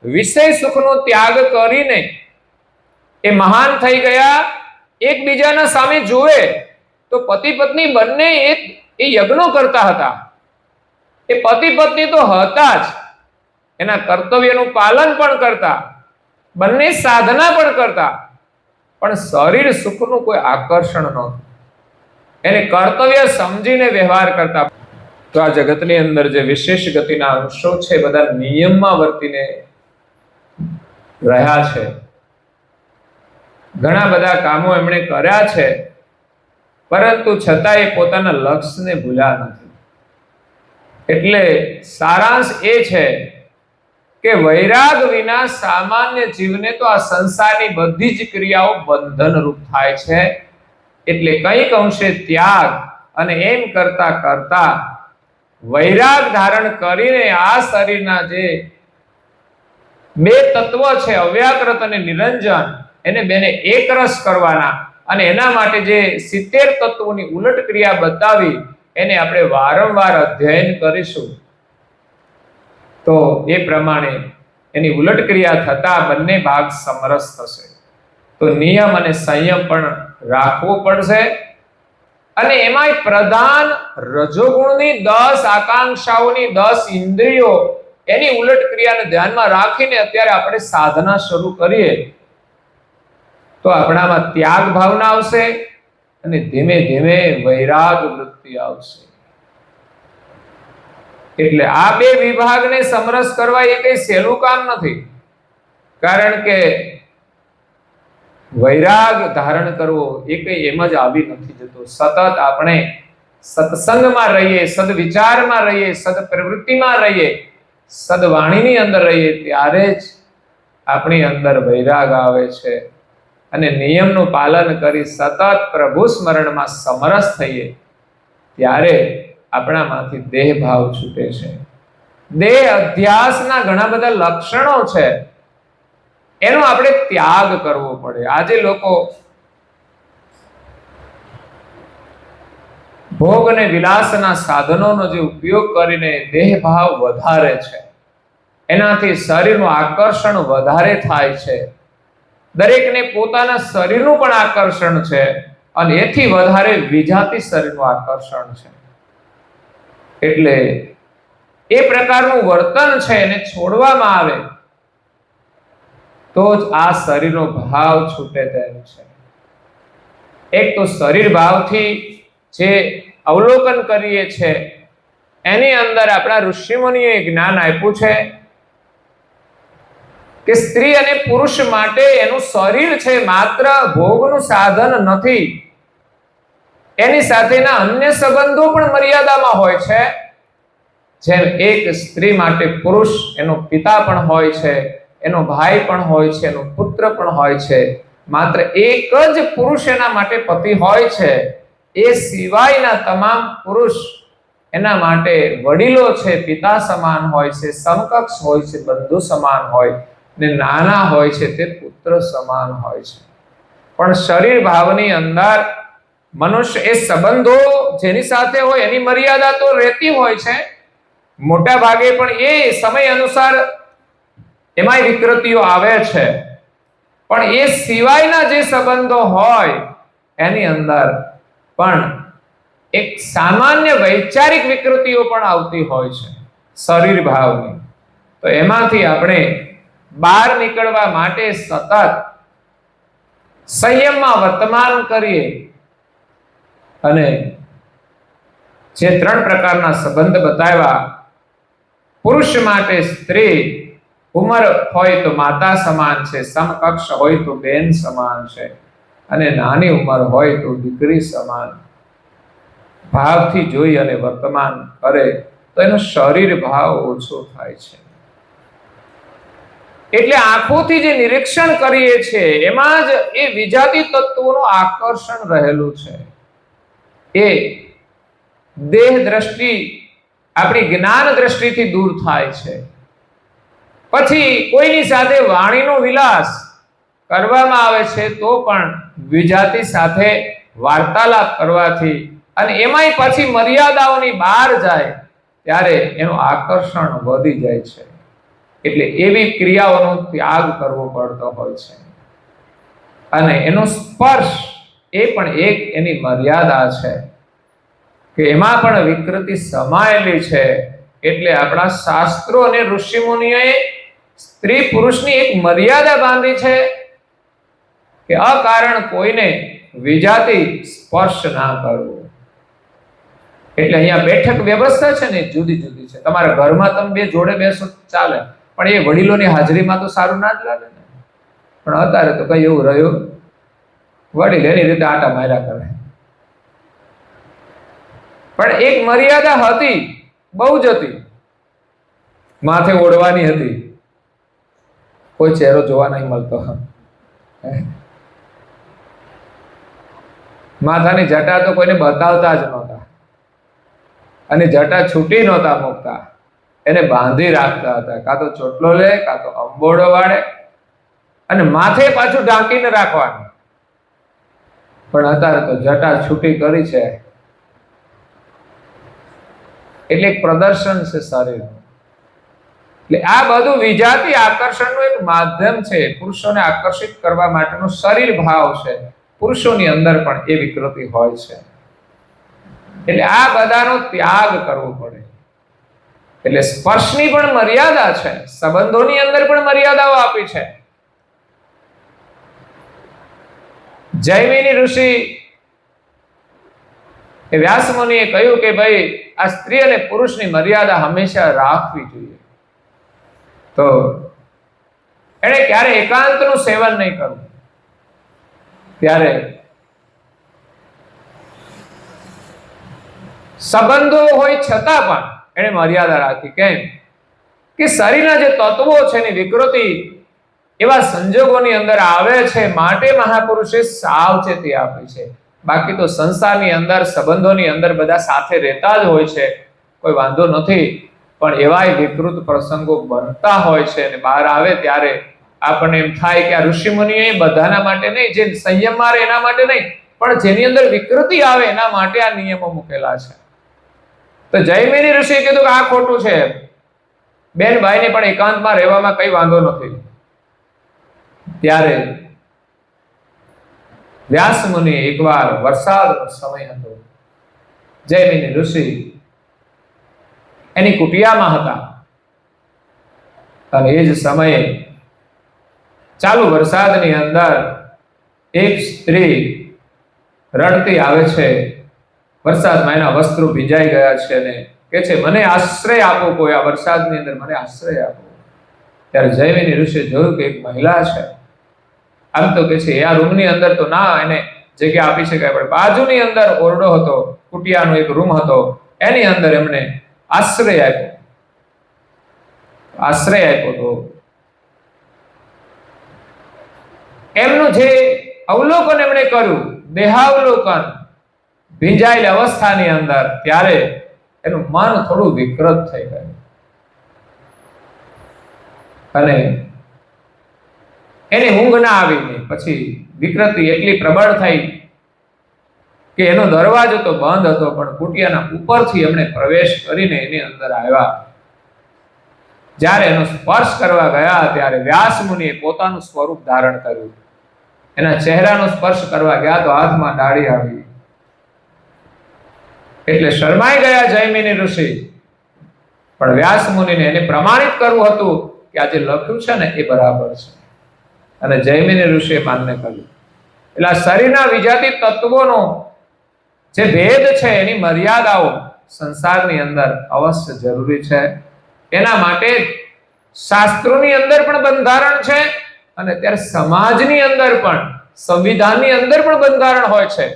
વિષય સુખનો ત્યાગ કરીને એ મહાન થઈ ગયા. એકબીજાના સામે જોવે તો પતિ પત્ની બંને એ યજ્ઞો કરતા હતા. એ પતિ પત્ની તો હતા જ, એના કર્તવ્યનું પાલન પણ કરતા, બંને સાધના પણ કરતા, પણ શરીર સુખનું કોઈ આકર્ષણ નહોતું. એને કર્તવ્ય સમજીને વ્યવહાર કરતા. તો આ જગતની અંદર જે વિશેષ ગતિના અંશો છે બધા નિયમમાં વર્તીને રહ્યા છે. ઘણા બધા કામો એમણે કર્યા છે, પરંતુ છતાં એ પોતાના લક્ષ્યને ભૂલ્યા નથી. એટલે સારાંશ એ છે કે વૈરાગ વિના સામાન્ય જીવને તો આ સંસારની બધી જ ક્રિયાઓ બંધનરૂપ થાય છે. એટલે કંઈક અંશે ત્યાગ અને એમ કરતા કરતા વૈરાગ ધારણ કરીને આ શરીરના જે બે તત્વ છે અવ્યાકૃત અને નિરંજન, એને બેને એકરસ કરવાના અને એના માટે જે 70 તત્વોની ઉલટ ક્રિયા બતાવી એને આપણે વારંવાર અધ્યયન કરીશું. તો એ પ્રમાણે એની ઉલટ ક્રિયા થતા બંને ભાગ સમરસ થશે. તો નિયમ અને સંયમ પણ રાખવો પડશે. અને એમાંય પ્રધાન રજોગુણની 10 આકાંક્ષાઓની 10 ઇન્દ્રિયો એની ઉલટ ક્રિયાને ધ્યાનમાં રાખીને અત્યારે આપણે સાધના શરૂ કરીએ તો આપણામાં ત્યાગ ભાવના આવશે અને ધીમે ધીમે વૈરાગ વૃત્તિ આવશે. એટલે આ બે વિભાગને સમરસ કરવા એ કઈ સહેલું કામ નથી. કારણ કે વૈરાગ ધારણ કરવો એ કઈ એમ જ આવી નથી જતો. સતત આપણે સત્સંગમાં રહીએ, સદવિચારમાં રહીએ, સદપ્રવૃત્તિમાં રહીએ, સદવાણીની અંદર રહીએ ત્યારે જ આપણી અંદર વૈરાગ આવે છે. અને નિયમનું પાલન કરી સતત પ્રભુ સ્મરણમાં સમરસ થઈએ ત્યારે આપણામાંથી દેહ ભાવ છૂટે છે. દેહ અધ્યાસના ઘણા બધા લક્ષણો છે, એનો આપણે ત્યાગ કરવો પડે. આજે લોકો ભોગ અને વિલાસના સાધનોનો જે ઉપયોગ કરીને દેહ ભાવ વધારે છે, એનાથી શરીરનું આકર્ષણ વધારે થાય છે. દરેકને પોતાના શરીરનું પણ આકર્ષણ છે અને એથી વધારે વિજાતી શરીરનું આકર્ષણ છે. એટલે એ પ્રકારનું વર્તન છે એને છોડવામાં આવે તો જ આ શરીરનો ભાવ છૂટે તેમ છે. એક તો શરીર ભાવથી જે અવલોકન કરીએ છે એની અંદર આપણા ઋષિમુનિએ જ્ઞાન આપ્યું છે કે સ્ત્રી અને પુરુષ માટે એનું શરીર છે માત્ર ભોગનું સાધન નથી, એની સાથેના અન્ય સંબંધો પણ મર્યાદામાં હોય છે. જેમ એક સ્ત્રી માટે પુરુષ એનો પિતા પણ હોય છે, એનો ભાઈ પણ હોય છે, એનો પુત્ર પણ હોય છે. માત્ર એક જ પુરુષ એના માટે પતિ હોય છે. એ સિવાયના તમામ પુરુષ એના માટે વડીલો છે, પિતા સમાન હોય છે, સમકક્ષ હોય છે, બંધુ સમાન હોય ને નાના હોય છે તે પુત્ર સમાન હોય છે. પણ શરીર ભાવની અંદર મનુષ્ય એ સંબંધો જેની સાથે હોય એની મર્યાદા તો રહેતી હોય છે. મોટા ભાગે પણ એ સમય અનુસાર એમાંય વિકૃતિઓ આવે છે. પણ એ સિવાયના જે સંબંધો હોય એની અંદર પણ એક સામાન્ય વૈચારિક વિકૃતિઓ પણ આવતી હોય છે શરીર ભાવની. તો એમાંથી આપણે બહાર નીકળવા માટે સતત સંયમમાં વર્તમાન કરીએ અને જે 3 પ્રકારના સંબંધ બતાવ્યા, પુરુષ માટે સ્ત્રી ઉંમર હોય તો માતા સમાન છે, સમકક્ષ હોય તો બેન સમાન છે અને નાની ઉંમર હોય તો દીકરી સમાન. ભાવથી જોઈ અને વર્તમાન કરે તો એનો શરીર ભાવ ઓછો થાય છે. એટલે આંખોથી જે નિરીક્ષણ કરીએ છીએ એમાં જ એ વિજાતી તત્વોનું આકર્ષણ રહેલું છે. એ દેહ દ્રષ્ટિ આપણી જ્ઞાન દ્રષ્ટિથી દૂર થાય છે. પછી કોઈની સાથે વાણીનો વિલાસ કરવામાં આવે છે તો પણ વિજાતી સાથે વાર્તાલાપ કરવાથી અને એમાંય પછી મર્યાદાઓની બહાર જાય ત્યારે એનું આકર્ષણ વધી જાય છે. એટલે એવી ક્રિયાઓનો ત્યાગ કરવો પડતો હોય છે. અને એનો સ્પર્શ એ પણ એક એની મર્યાદા છે કે એમાં પણ વિકૃતિ સમાયેલી છે. એટલે આપણા શાસ્ત્રો અને ઋષિમુનિઓએ સ્ત્રી પુરુષની એક મર્યાદા બાંધી છે કે અકારણ કોઈને વિજાતી સ્પર્શ ના કરવો. એટલે અહીંયા બેઠક વ્યવસ્થા છે ને જુદી જુદી છે. તમારા ઘરમાં તમે બે જોડે બેસો ચાલે, પણ એ વડીલોની હાજરીમાં તો સારું ના જ લાગે ને. પણ અત્યારે તો કઈ એવું રહ્યું, વડીલ એની રીતે આટા માર્યા કરે. પણ એક મર્યાદા હતી, બહુ જ હતી. માથે ઓઢવાની હતી, કોઈ ચહેરો જોવા નહીં મળતો. માથાની જટા તો કોઈને બતાવતા જ નહોતા, અને જટા છૂટી નહોતા મૂકતા, એને બાંધી રાખતા હતા. કાં તો ચોટલો લે, કાં તો અંબોડો વાળે, અને માથે પાછું ઢાંકીને રાખવાનું. પણ અત્યારે તો જટા છૂટી કરી છે, એટલે એક પ્રદર્શન છે શરીર. એટલે આ બધું વિજાતિ આકર્ષણનું એક માધ્યમ છે, પુરુષોને આકર્ષિત કરવા માટેનો શરીર ભાવ છે. પુરુષોની અંદર પણ એ વિકૃતિ હોય છે. એટલે આ બધાનો ત્યાગ કરવો પડે. એટલે સ્પર્શની પણ મર્યાદા છે, સંબંધોની અંદર પણ મર્યાદાઓ આપી છે. જૈમિની ઋષિ એ વ્યાસ મુનિએ કહ્યું કે ભાઈ આ સ્ત્રી અને પુરુષની મર્યાદા હંમેશા રાખવી જોઈએ. તો એને ક્યારે એકાંતનું સેવન નહીં કરવું. ત્યારે સંબંધો હોય છતાં પણ એને મર્યાદા રાખી. કેમ કે શરીરના જે તત્વો છે એની વિકૃતિ એવા સંજોગોની અંદર આવે છે, માટે મહાપુરુષે સાવચેતી આપી છે. બાકી તો સંસારની અંદર સંબંધોની અંદર બધા સાથે રહેતા જ હોય છે, કોઈ વાંધો નથી. પણ એવાય વિકૃત પ્રસંગો બનતા હોય છે, અને બહાર આવે ત્યારે આપણને એમ થાય કે આ ઋષિ મુનિએ બધાના માટે નહીં, જે સંયમ મારે એના માટે નહીં, પણ જેની અંદર વિકૃતિ આવે એના માટે આ નિયમો મૂકેલા છે. તો જૈમિની ઋષિએ કીધું કે આ ખોટું છે, બેન ભાઈને પણ એકાંતમાં રહેવામાં કઈ વાંધો નથી. ત્યારે વ્યાસ મુનિ એકવાર વરસાદનો સમય હતો, જૈમિની ઋષિ એની કુટિયામાં હતા, અને એ જ સમયે ચાલુ વરસાદની અંદર એક સ્ત્રી રડતી આવે છે. વરસાદમાં એના વસ્ત્રો ભીંજાઈ ગયા છે, અને કે છે મને આશ્રય આપો, કોઈ આ વરસાદની અંદર મને આશ્રય આપો. ત્યારે જૈમિની ઋષિએ જોયું કે એક મહિલા છે. આમ તો કે છે આ રૂમની અંદર તો ના એને જગ્યા આપી શકાય, પણ બાજુની અંદર ઓરડો હતો, કુટિયાનો એક રૂમ હતો, એની અંદર એમને આશ્રય આપ્યો. આશ્રય આપ્યો તો એમનું જે અવલોકન એમણે કર્યું, દેહાવલોકન ભીંજાયેલી અવસ્થાની અંદર, ત્યારે એનું મન થોડું વિકૃત થઈ ગયું, અને એને ઊંઘ ના આવી. પછી વિકૃતિ એટલી પ્રબળ થઈ કે એનો દરવાજો તો બંધ હતો, પણ કુટિયાના ઉપરથી એમણે પ્રવેશ કરીને એની અંદર આવ્યા. જ્યારે એનો સ્પર્શ કરવા ગયા ત્યારે વ્યાસ મુનિએ પોતાનું સ્વરૂપ ધારણ કર્યું. એના ચહેરાનો સ્પર્શ કરવા ગયા તો હાથમાં ડાળી આવી, એટલે શરમાઈ ગયા જૈમિની ઋષિ. પણ વ્યાસ મુનિને એને પ્રમાણિત કરવું હતું કે આ જે લખ્યું છે ને એ બરાબર છે, અને જૈમિની ઋષિએ માન્ય કર્યું. એટલે આ શરીરના વિજાતિ તત્વોનો જે ભેદ છે એની મર્યાદાઓ સંસારની અંદર અવશ્ય જરૂરી છે. એના માટે શાસ્ત્રોની અંદર પણ બંધારણ છે, અને ત્યારે સમાજની અંદર પણ, સંવિધાનની અંદર પણ બંધારણ હોય છે.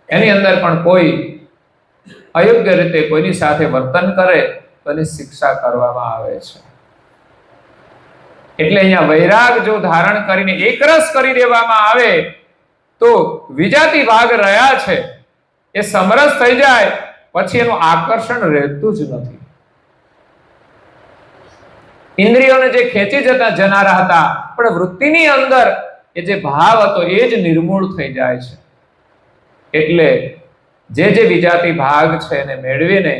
એની અંદર પણ કોઈ અયોગ્ય રીતે કોઈની સાથે વર્તન કરે તો એની શિક્ષા કરવામાં આવે છે. એટલે અહીંયા વૈરાગ જો ધારણ કરીને એકરસ કરી દેવામાં આવે તો વિજાતિ ભાગ રહ્યા છે એ સમરસ થઈ જાય, પછી એનું આકર્ષણ રહેતું જ નથી. ઇન્દ્રિયોને જે ખેંચી જનારા હતા, પણ વૃત્તિની અંદર એ જે ભાવ હતો એ જ નિર્મૂળ થઈ જાય છે. એટલે જે વિજાતિ ભાગ છે એને મેળવીને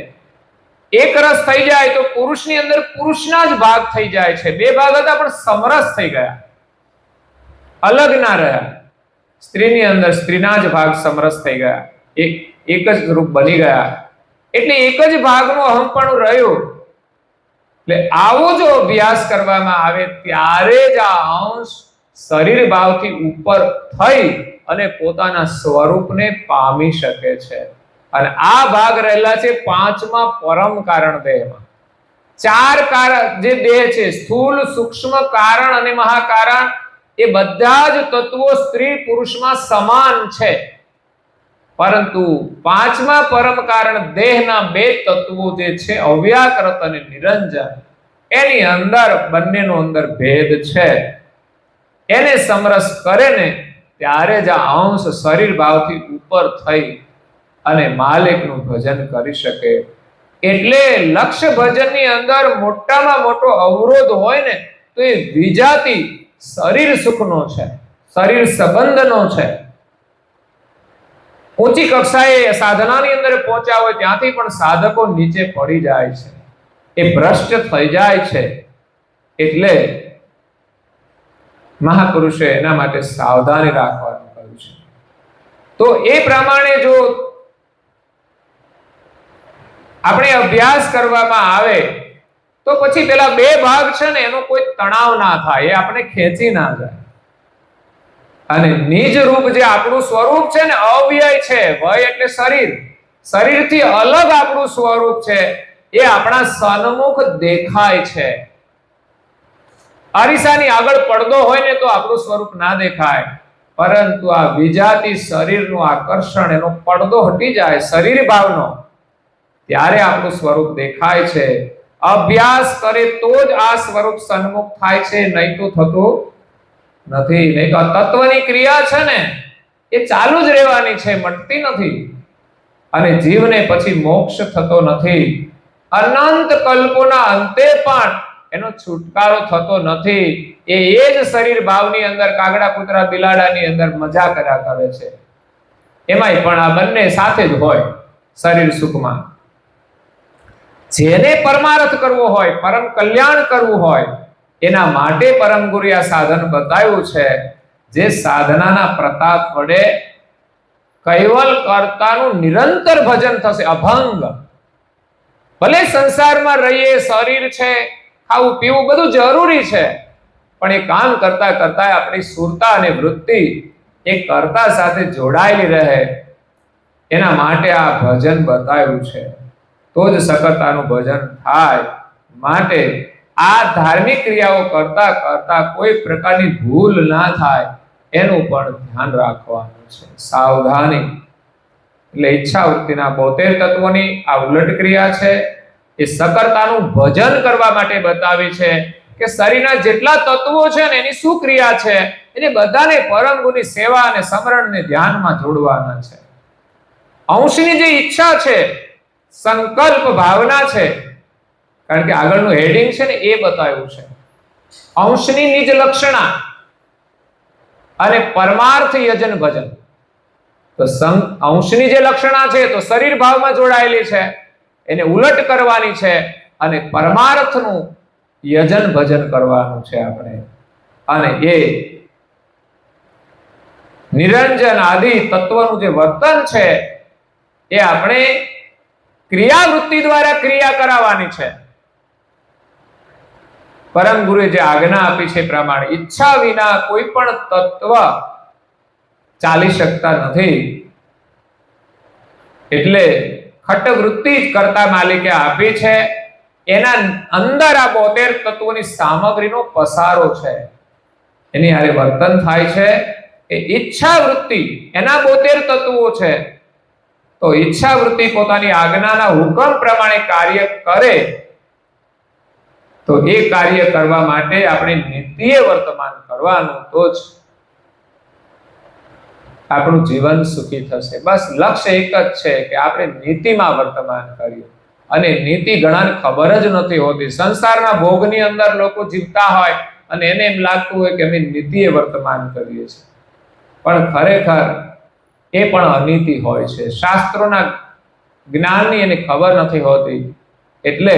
એક રસ થઈ જાય તો પુરુષની અંદર પુરુષના જ ભાગ થઈ જાય છે. બે ભાગ હતા પણ સમરસ થઈ ગયા, અલગ ના રહ્યા. સ્ત્રીની અંદર સ્ત્રીના જ ભાગ સમરસ થઈ ગયા, એક જ રૂપ બની ગયા. એટલે એક જ ભાગનું અહમપણું રહ્યું. એટલે આવો જો અભ્યાસ કરવામાં આવે ત્યારે જ આ અંશ શરીર ભાવથી ઉપર થઈ અને પોતાના સ્વરૂપને પામી શકે છે. અને આ ભાગ રહેલા છે પાંચમા પરમ કારણ દેહમાં. ચાર કારણ જે દેહ છે, સ્થૂલ, સૂક્ષ્મ, કારણ અને મહાકારણ, એ બધા જ તત્વો સ્ત્રી પુરુષમાં સમાન છે. પરંતુ પાંચમા પરમ કારણ દેહના બે તત્વો જે છે, અવ્યાકૃત અને નિરંજન, એની અંદર બંનેનો અંદર ભેદ છે. એને સમરસ કરે ને ત્યારે જ આ અંશ શરીર ભાવથી ઉપર થઈ અને માલિકનું ભજન કરી શકે. એટલે લક્ષ્ય ભજનની અંદર મોટામાં મોટો અવરોધ હોય ને તો એ વિજાતિ શરીર સુખનો છે, શરીર સંબંધનો છે. ઊંચી કક્ષાએ સાધનાની અંદર પહોંચ્યા હોય ત્યાંથી પણ સાધકો નીચે પડી જાય છે, એ ભ્રષ્ટ થઈ જાય છે. એટલે મહાપુરુષે એના માટે સાવધાની રાખવાનું કહ્યું છે. તો એ પ્રમાણે જો આપણે અભ્યાસ કરવામાં આવે તો પછી પેલા બે ભાગ છે ને એનો કોઈ તણાવ ના થાય, એ આપણે ખેંચી ના જાય. અને નિજ રૂપ જે આપણું સ્વરૂપ છે ને અવ્યય છે, વય એટલે શરીર, શરીરથી અલગ આપણું સ્વરૂપ છે, એ આપણા સન્મુખ દેખાય છે. અરીસાની આગળ પડદો હોય ને તો આપણું સ્વરૂપ ના દેખાય, પરંતુ આ વિજાતી શરીરનું આકર્ષણ, એનો પડદો હટી જાય શરીર ભાવનો, ત્યારે આપણું સ્વરૂપ દેખાય છે. અભ્યાસ કરે તો જ આ સ્વરૂપ સન્મુખ થાય છે, નહીં તો થતું નથી. નહીં તો તત્વની ક્રિયા છે ને એ ચાલુ જ રહેવાની છે, મટતી નથી. અને જીવને પછી મોક્ષ થતો નથી. અનંત કલ્પોના અંતે પણ એનો છુટકારો થતો નથી. એ જ શરીર ભાવની અંદર કાગડા કૂતરા બિલાડાની અંદર મજા કર્યા કરે છે. એમાંય પણ આ બંને સાથે જ હોય શરીર સુખમાં. જેને પરમાર્થ કરવો હોય, પરમ કલ્યાણ કરવું હોય, એના માટે પરમ ગુરુએ આ સાધન બતાવ્યું છે. જે સાધનાના પ્રતાપ વડે કૈવલ કર્તાનું નિરંતર ભજન થશે, અભંગ. ભલે સંસારમાં રહીએ, શરીર છે, ખાવું પીવું બધું જરૂરી છે, પણ એ કામ કરતા કરતા આપણી સુરતા અને વૃત્તિ એ કર્તા સાથે જોડાયેલી રહે, એના માટે આ ભજન બતાવ્યું છે. તો જ સકર્તાનું ભજન થાય. માટે આ ધાર્મિક ક્રિયાઓ કરતા કરતા કોઈ પ્રકારની ભૂલ ના થાય એનું પણ ધ્યાન રાખવાનું છે, સાવધાની. એટલે ઈચ્છા વૃત્તિના 72 તત્વોની આ ઉલટ ક્રિયા છે. એ સકર્તાનું ભજન કરવા માટે બતાવી છે કે શરીરના જેટલા તત્વો છે ને એની શું ક્રિયા છે, એને બધાને પરમ ગુરુની સેવા અને સમરણને ધ્યાનમાં જોડવાના છે. અંશની જે ઈચ્છા છે, સંકલ્પ ભાવના છે, કારણ કે આગળનું હેડિંગ છે ને એ બતાવ્યું છે. અંશની નિજ લક્ષણા અને પરમાર્થ યજન ભજન. તો અંશની જે લક્ષણા છે તો શરીર ભાવમાં જોડાયેલી છે, એને ઉલટ કરવાની છે, અને પરમાર્થનું યજન ભજન કરવાનું છે આપણે. અને એ નિરંજન આદિ તત્વનું જે વર્તન છે એ આપણે ક્રિયાવૃત્તિ દ્વારા ક્રિયા કરાવવાની છે. પરમ ગુરુએ જે આજ્ઞા આપી છે પ્રમાણે ઈચ્છા વિના કોઈ પણ તત્વ ચાલી શકતા નથી. એટલે ખટવૃત્તિ જ કરતા માલિકે આપી છે. એના અંદર આ 72 તત્વોની સામગ્રીનો પસારો છે, એની હારે વર્તન થાય છે. એ ઈચ્છા વૃત્તિ એના 72 તત્વો છે. તો ઈચ્છા વૃત્તિ પોતાની આજ્ઞાના હુકમ પ્રમાણે કાર્ય કરે તો એ કાર્ય કરવા માટે આપણે નીતિએ વર્તમાન કરવાનું, તો જ આપણું જીવન સુખી થશે. બસ લક્ષ્ય એક જ છે કે આપણે નીતિમાં વર્તમાન કરીએ. અને નીતિ ઘણાને ખબર જ નથી હોતી. સંસારના ભોગની અંદર લોકો જીવતા હોય અને એને એમ લાગતું હોય કે અમે નીતિએ વર્તમાન કરીએ છીએ, પણ ખરેખર એ પણ અનીતિ હોય છે. શાસ્ત્રોના જ્ઞાનની એને ખબર નથી હોતી. એટલે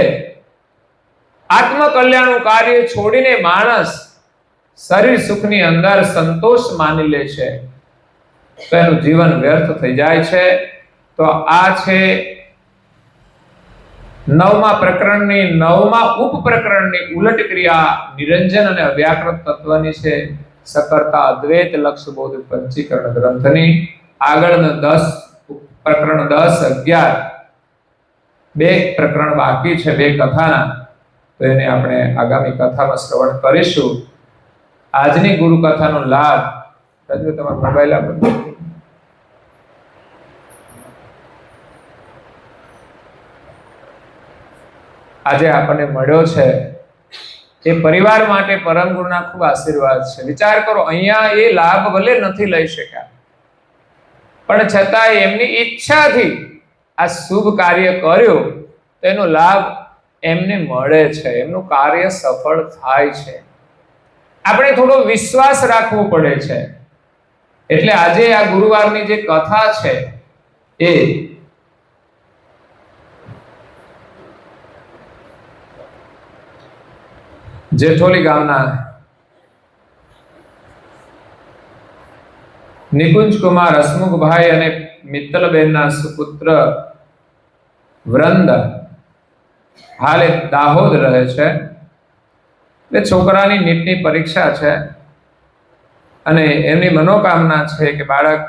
આત્મકલ્યાણનું કાર્ય છોડીને માણસ શરીર સુખની અંદર સંતોષ માની લે છે તો એનું જીવન વ્યર્થ થઈ જાય છે. તો આ છે 9મા પ્રકરણની 9મા ઉપપ્રકરણની ઉલટ ક્રિયા નિરંજન અને અવ્યાકૃત તત્વની છે. સકર્તા અદ્વૈત લક્ષ બોધ પંચીકરણ ગ્રંથની આગળના 10 પ્રકરણ 10, 11 બે પ્રકરણ બાકી છે, બે કથાના, તો એને આપણે આગામી કથામાં શ્રવણ કરીશું. આજની ગુરુ કથાનો લાભ તમારો મોબાઈલ આપો. આજે આપણને મળ્યો છે એ પરિવાર માટે પરમ ગુરુના ખૂબ આશીર્વાદ છે. વિચાર કરો, અહીંયા એ લાભ ભલે નથી લઈ શક્યા, પણ છતાં એમની ઈચ્છાથી આ શુભ કાર્ય કર્યું, તેનો લાભ એમને મળે છે, એમનું કાર્ય સફળ થાય છે. આપણે થોડો વિશ્વાસ રાખવો પડે છે. એટલે આજે આ ગુરુવારની જે કથા છે એ જેઠોલી ગામના નિકુંજ કુમાર હસમુખભાઈ અને મિત્તલબેનના સુપુત્ર વૃંદ હાલ એ દાહોદ રહે છે. એ છોકરાની નીટની પરીક્ષા છે અને એમની મનોકામના છે કે બાળક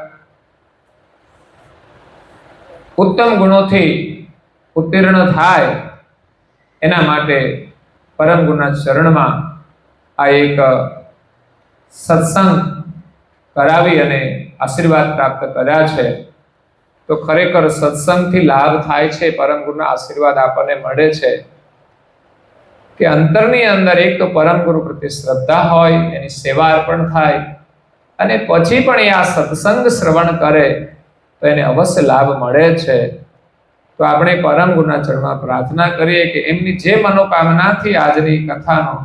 ઉત્તમ ગુણોથી ઉત્તીર્ણ થાય, એના માટે પરમ ગુરુના ચરણમાં આ એક સત્સંગ કરાવી અને આશીર્વાદ પ્રાપ્ત કર્યા છે. તો ખરેખર સત્સંગથી લાભ થાય છે, પરમ ગુરુના આશીર્વાદ આપણને મળે છે કે અંતરની અંદર એક તો પરમ ગુરુ પ્રત્યે શ્રદ્ધા હોય, એની સેવા અર્પણ થાય, અને પછી પણ એ આ સત્સંગ શ્રવણ કરે તો એને અવશ્ય લાભ મળે છે. તો આપણે પરમ ગુરુના ચરણમાં પ્રાર્થના કરીએ કે એમની જે મનોકામનાથી આજની કથાનો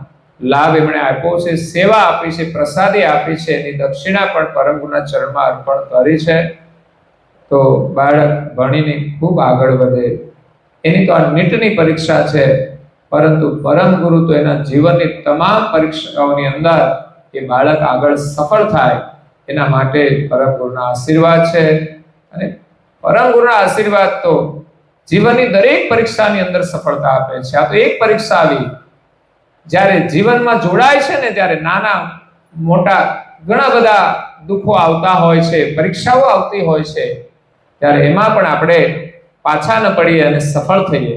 લાભ એમણે આપ્યો છે, સેવા આપી છે, પ્રસાદી આપી છે, એની દક્ષિણા પણ પરમ ગુરુના ચરણમાં અર્પણ કરી છે. તો બાળક ભણીને ખૂબ આગળ વધે. એની તો આ નીટની પરીક્ષા છે, પરંતુ પરમ ગુરુ તો એના જીવનની તમામ પરીક્ષાઓની અંદર એ બાળક આગળ સફળ થાય, એના માટે પરમ ગુરુના આશીર્વાદ છે. અને પરમ ગુરુના આશીર્વાદ તો જીવનની દરેક પરીક્ષાની અંદર સફળતા આપે છે. આ તો એક પરીક્ષા આવી, જ્યારે જીવનમાં જોડાય છે ને, ત્યારે નાના મોટા ઘણા બધા દુઃખો આવતા હોય છે, પરીક્ષાઓ આવતી હોય છે, ત્યારે એમાં પણ આપણે પાછા ન પડીએ અને સફળ થઈએ,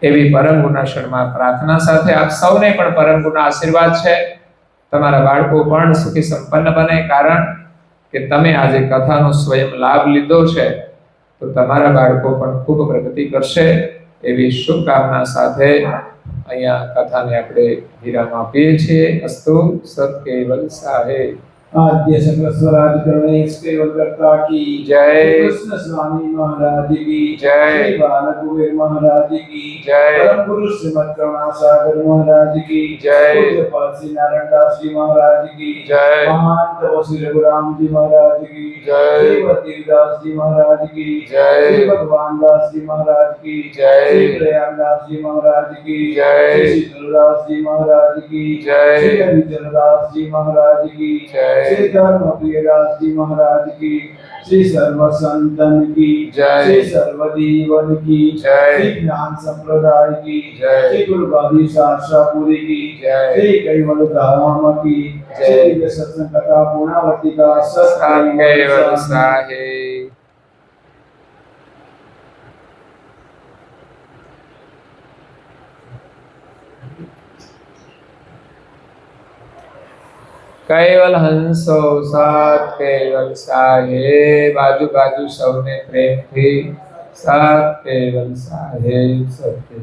એવી પરમ ગુરુના શરણમાં પ્રાર્થના સાથે આપ સૌને પણ પરમ ગુરુના આશીર્વાદ છે. તમારા બાળકો પણ સુખી સંપન્ન બને, કારણ કે તમે આજે કથાનો સ્વયં લાભ લીધો છે, તો તમારા બાળકો પણ ખૂબ પ્રગતિ કરશે, એવી શુભકામના સાથે અહીંયા કથાને આપણે વિરામ આપીએ છીએ. અસ્તુ સત કેવલ સાહે. आद्य सकल स्वराज गणेश केवल कर्ता की जय. कृष्ण स्वामी महाराज की जय. बाल कुबेर महाराज की जय. परम गुरु श्रीमद करुणा सागर महाराज की जय. पूज्य पालसी नारायण दास जी महाराज की जय. महान तपस्वी रघुराम जी महाराज की जय. श्री देवदास जी महाराज की जय. श्री भगवान दास जी महाराज की जय. श्री प्रयागदास जी महाराज की जय. श्री शीतलदास जी महाराज की जय. श्री हरिचंद्रदास जी महाराज की जय. श्री धर्मप्रियदास जी महाराज की श्री सर्व संतन की जय. श्री सर्वदीवन की जय. श्री ज्ञान संप्रदाय की जय. श्री गुरु गादी शास्त्रापुरी की जय. श्री कैवल धाम की जय. श्री सत्संग कथा पूर्णावती का सत केवल साहे. कैवल हंसो सात केवल साहे. बाजू बाजू सौने प्रेम थी सात केवल साहे. सत्य